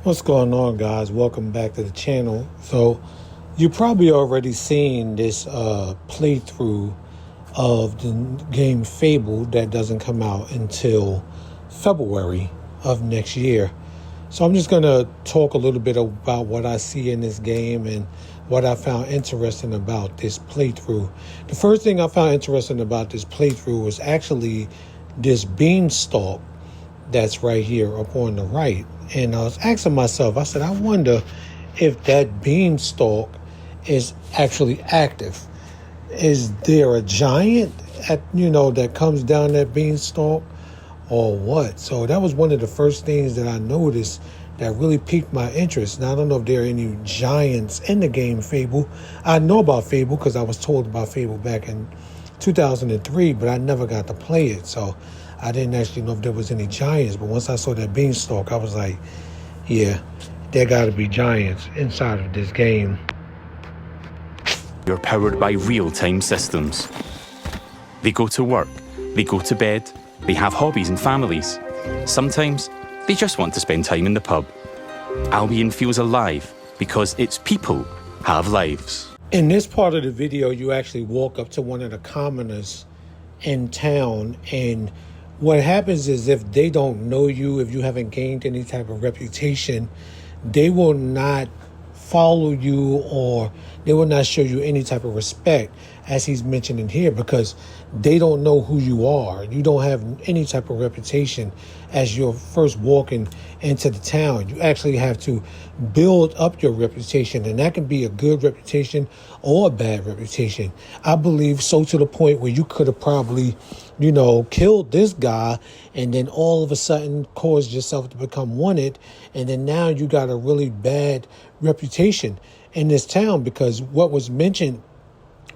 What's going on, guys? Welcome back to the channel. So you probably already seen this playthrough of the game Fable that doesn't come out until February of next year. So I'm just going to talk a little bit about what I see in this game and what I found interesting about this playthrough. The first thing I found interesting about this playthrough was actually this beanstalk that's right here up on the right. And I was asking myself, I said, I wonder if that beanstalk is actually active. Is there a giant that comes down that beanstalk or what? So that was one of the first things that I noticed that really piqued my interest. Now, I don't know if there are any giants in the game Fable. I know about Fable because I was told about Fable back in 2003, but I never got to play it. So I didn't actually know if there was any giants. But once I saw that beanstalk, I was like, yeah, there got to be giants inside of this game. You're powered by real-time systems. They go to work, they go to bed, they have hobbies and families. Sometimes they just want to spend time in the pub. Albion feels alive because its people have lives. In this part of the video, you actually walk up to one of the commoners in town, and what happens is if they don't know you, if you haven't gained any type of reputation, they will not follow you or they will not show you any type of respect, as he's mentioning here, because they don't know who you are. You don't have any type of reputation as you're first walking into the town. You actually have to build up your reputation, and that can be a good reputation or a bad reputation. I believe so, to the point where you could have probably, killed this guy and then all of a sudden caused yourself to become wanted, and then now you got a really bad reputation in this town, because what was mentioned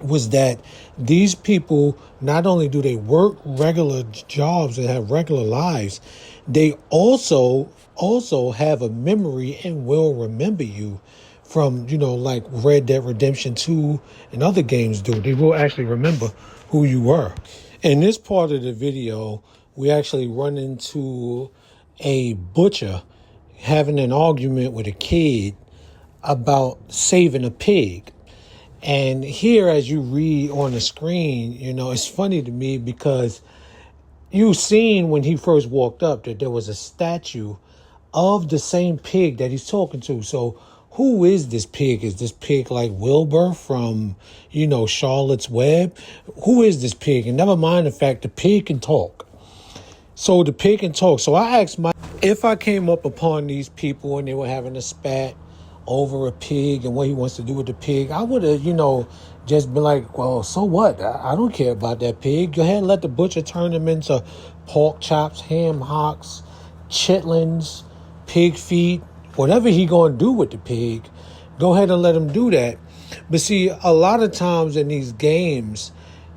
was that these people, not only do they work regular jobs and have regular lives, they also have a memory and will remember you from, like Red Dead Redemption 2 and other games do. They will actually remember who you were. In this part of the video, we actually run into a butcher having an argument with a kid about saving a pig. And here, as you read on the screen, it's funny to me because you've seen when he first walked up that there was a statue of the same pig that he's talking to. So who is this pig? Is this pig like Wilbur from, Charlotte's Web? Who is this pig? And never mind the fact the pig can talk. So the pig can talk. So I asked if I came up upon these people and they were having a spat over a pig and what he wants to do with the pig, I would have, just been like, well, so what? I don't care about that pig. Go ahead and let the butcher turn him into pork chops, ham hocks, chitlins, pig feet, whatever he going to do with the pig. Go ahead and let him do that. But see, a lot of times in these games,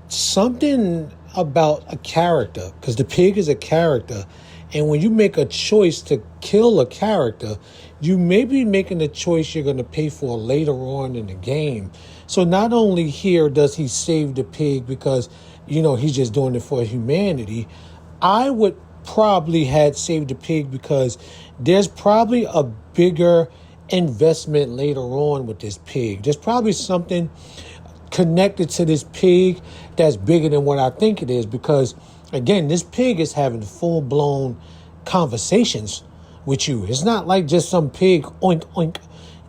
something about a character, because the pig is a character, and when you make a choice to kill a character, you may be making a choice you're going to pay for later on in the game. So not only here does he save the pig because, he's just doing it for humanity, I would probably had saved the pig because there's probably a bigger investment later on with this pig. There's probably something connected to this pig that's bigger than what I think it is, because again, this pig is having full-blown conversations with you. It's not like just some pig, oink, oink,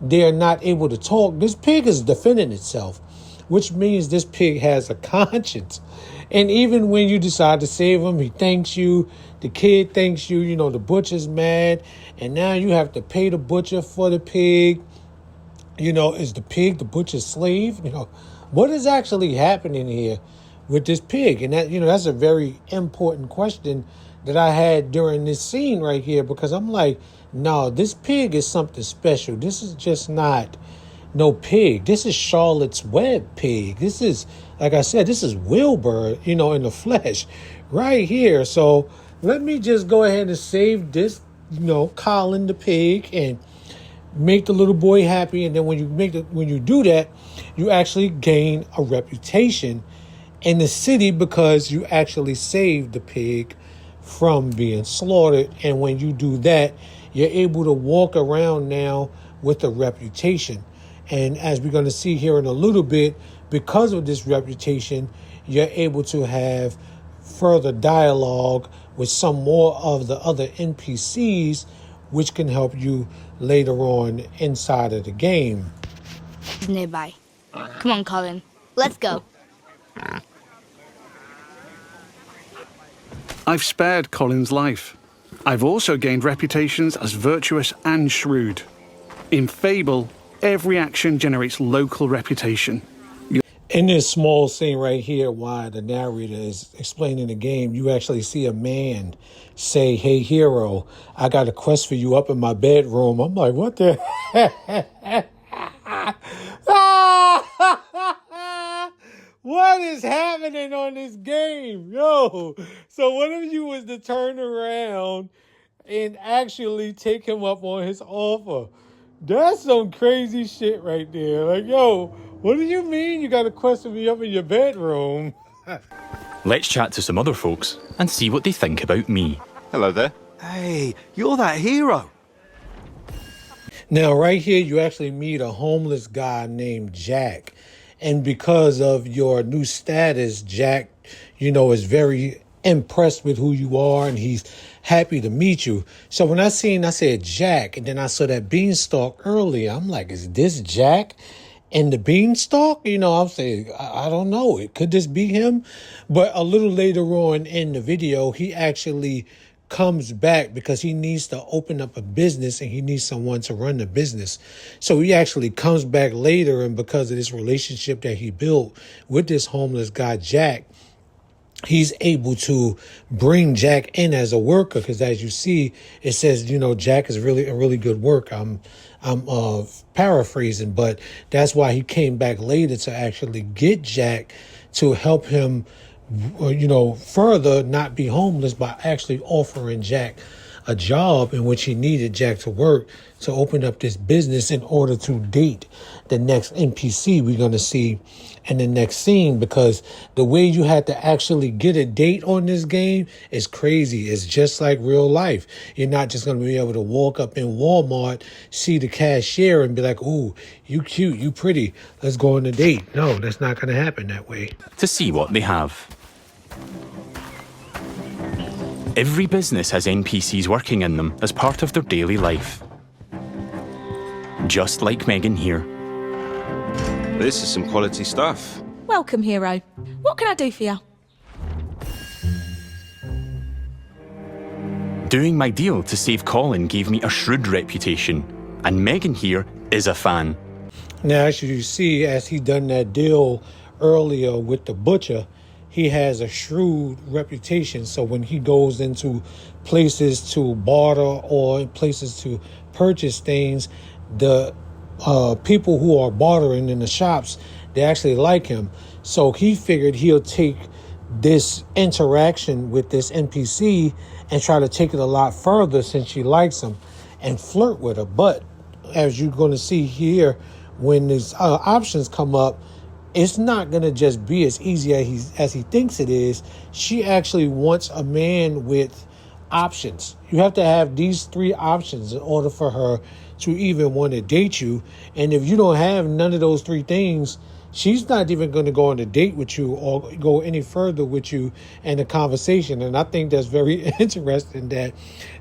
they're not able to talk. This pig is defending itself, which means this pig has a conscience. And even when you decide to save him, he thanks you. The kid thanks you. The butcher's mad. And now you have to pay the butcher for the pig. Is the pig the butcher's slave? What is actually happening here with this pig? And that, that's a very important question that I had during this scene right here, because I'm like, no, this pig is something special. This is just not no pig. This is Charlotte's Web pig. This is, like I said, this is Wilbur, in the flesh right here. So let me just go ahead and save this, Colin the pig, and make the little boy happy. And then when you do that, you actually gain a reputation in the city because you actually saved the pig from being slaughtered. And when you do that, you're able to walk around now with a reputation. And as we're going to see here in a little bit, because of this reputation, you're able to have further dialogue with some more of the other NPCs, which can help you later on inside of the game. Nearby. Come on, Colin. Let's go. I've spared Colin's life. I've also gained reputations as virtuous and shrewd. In Fable, every action generates local reputation. In this small scene right here, while the narrator is explaining the game, you actually see a man say, "Hey, hero, I got a quest for you up in my bedroom." I'm like, what the What is happening on this game? Yo, so one of you was to turn around and actually take him up on his offer. That's some crazy shit right there. Like, yo, what do you mean you got a quest for me up in your bedroom? Let's chat to some other folks and see what they think about me. Hello there. Hey, you're that hero. Now, right here, you actually meet a homeless guy named Jack. And because of your new status, Jack, is very impressed with who you are, and he's happy to meet you. So when I said Jack, and then I saw that beanstalk earlier, I'm like, is this Jack and the beanstalk? I'm saying, I don't know. Could this be him? But a little later on in the video, he actually comes back because he needs to open up a business and he needs someone to run the business. So he actually comes back later, and because of this relationship that he built with this homeless guy, Jack, he's able to bring Jack in as a worker, because as you see, it says, Jack is really a really good worker. I'm paraphrasing, but that's why he came back later to actually get Jack to help him further not be homeless by actually offering Jack a job in which he needed Jack to work to open up this business in order to date the next NPC we're going to see in the next scene, because the way you had to actually get a date on this game is crazy. It's just like real life. You're not just going to be able to walk up in Walmart, see the cashier and be like, "Ooh, you cute, you pretty, let's go on a date." No, that's not going to happen that way. To see what they have. Every business has NPCs working in them as part of their daily life. Just like Megan here. This is some quality stuff. Welcome, hero. What can I do for you? Doing my deal to save Colin gave me a shrewd reputation, and Megan here is a fan. Now, as you see, as he done that deal earlier with the butcher, he has a shrewd reputation. So when he goes into places to barter or places to purchase things, the people who are bartering in the shops, they actually like him. So he figured he'll take this interaction with this NPC and try to take it a lot further, since she likes him, and flirt with her. But as you're going to see here, when these options come up, it's not going to just be as easy as he thinks it is. She actually wants a man with options. You have to have these 3 options in order for her to even want to date you. And if you don't have none of those 3 things, she's not even going to go on a date with you or go any further with you in a conversation. And I think that's very interesting that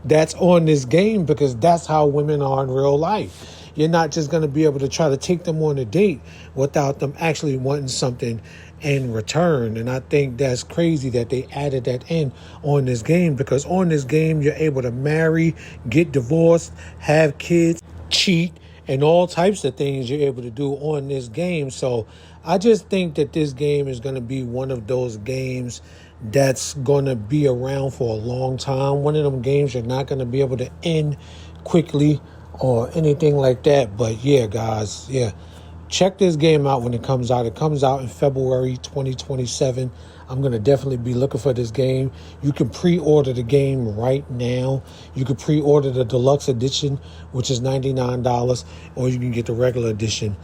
that's on this game, because that's how women are in real life. You're not just going to be able to try to take them on a date without them actually wanting something in return. And I think that's crazy that they added that in on this game, because on this game, you're able to marry, get divorced, have kids, cheat, and all types of things you're able to do on this game. So I just think that this game is going to be one of those games that's going to be around for a long time. One of them games you're not going to be able to end quickly or anything like that. But yeah, guys, check this game out when it comes out. It comes out in February 2027. I'm going to definitely be looking for this game. You can pre-order the game right now. You can pre-order the deluxe edition, which is $99, or you can get the regular edition,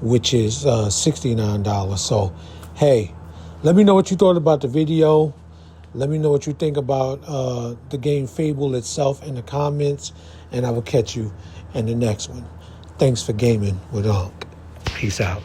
which is $69. So, hey, let me know what you thought about the video. Let me know what you think about the game Fable itself in the comments. and I will catch you in the next one. Thanks for gaming with Unc. Peace out.